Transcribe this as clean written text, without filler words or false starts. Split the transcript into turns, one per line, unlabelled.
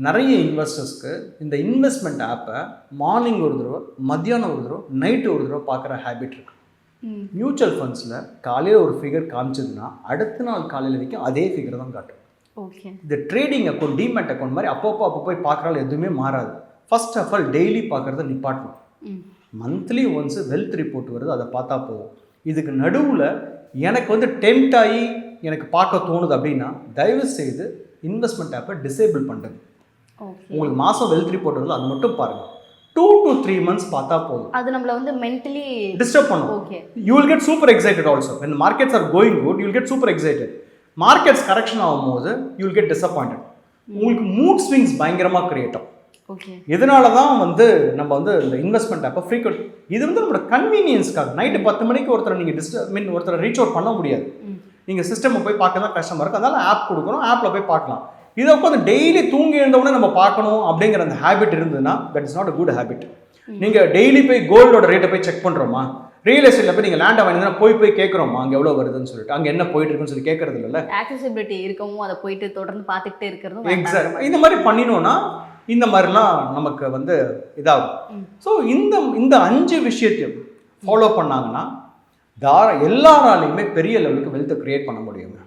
நிறைய இன்வெஸ்டர்ஸ்க்கு இந்த இன்வெஸ்ட்மெண்ட் ஆப்பை மார்னிங் ஒரு தடவை, மத்தியானம் ஒரு தடவை, நைட்டு ஒரு தடவை பார்க்குற ஹேபிட் இருக்குது. மியூச்சுவல் ஃபண்ட்ஸில் காலையில் ஒரு ஃபிகர் காமிச்சதுன்னா அடுத்த நாள் காலையில் வரைக்கும் அதே ஃபிகர் தான் காட்டும்.
ஓகே.
இந்த ட்ரேடிங் அக்கௌண்ட், டிமேட் அக்கௌண்ட் மாதிரி அப்பப்போ போய் பார்க்குறாலும் எதுவுமே மாறாது. ஃபர்ஸ்ட் ஆஃப் ஆல் டெய்லி பார்க்குறத நிப்பாட்டணும். மந்த்லி ஒன்ஸ் வெல்த் ரிப்போர்ட் வருது, அதை பார்த்தா போதும். இதுக்கு நடுவில் எனக்கு வந்து டெம்ட் ஆகி எனக்கு பார்க்க தோணுது அப்படின்னா தயவு செய்து இன்வெஸ்ட்மெண்ட் ஆப்பை டிசேபிள் பண்ணுறது. உங்களுக்கு மாதம் வெல்த் ரிப்போர்ட் வருது, அது மட்டும் பாருங்கள். 2 to 3 months பார்த்தா போதும்.
அது நம்மள வந்து மென்டலி
டிஸ்டர்ப் பண்ணும்.
Okay.
You will get super excited also. When the markets are going good, you will get super excited. Markets correction ஆகும்போது you will get disappointed. உங்களுக்கு மூட் ஸ்விங்ஸ் பயங்கரமாக கிரியேட் ஆகும்.
ஓகே.
இதனால தான் வந்து நம்ம வந்து இந்த இன்வெஸ்ட்மெண்ட் ஆப்பை ஃப்ரீக்வெண்ட், இது வந்து நம்மளோட கன்வீனியன்ஸ்க்காக. நைட்டு 10 மணிக்கு ஒருத்தரை நீங்கள் ஒருத்தரை ரீச் அவுட் பண்ண முடியாது. நீங்கள் சிஸ்டமை போய் பார்க்க தான் கஷ்டமாக இருக்குது. அதனால ஆப் கொடுக்குறோம், ஆப்பில் போய் பார்க்கலாம். இதை உட்காந்து டெய்லி தூங்கி எழுந்தவுடனே நம்ம பார்க்கணும் அப்படிங்கிற அந்த ஹேபிட் இருந்ததுன்னா that is not a good habit. நீங்கள் டெய்லி போய் கோல்டோட ரேட்டை போய் செக் பண்ணுறோமா, ரியல் எஸ்டேட்டில் போய் நீங்கள் லேண்டை வாங்கினா போய் கேட்குறோமா அங்கே எவ்வளோ வருதுன்னு சொல்லிட்டு, அங்கே என்ன போயிட்டு இருக்குன்னு சொல்லி கேட்கறது இல்லை.
ஆக்சசிபிலிட்டி இருக்கவும் அதை போயிட்டு தொடர்ந்து பார்த்துக்கிட்டே இருக்கிறதும்
எக்ஸாக்ட். இந்த மாதிரி பண்ணினோன்னா இந்த மாதிரிலாம் நமக்கு வந்து இதாகும். ஸோ இந்த 5 விஷயத்தையும் ஃபாலோ பண்ணாங்கன்னா எல்லாராலையுமே பெரிய லெவலுக்கு வெல்த்தை கிரியேட் பண்ண முடியுங்க.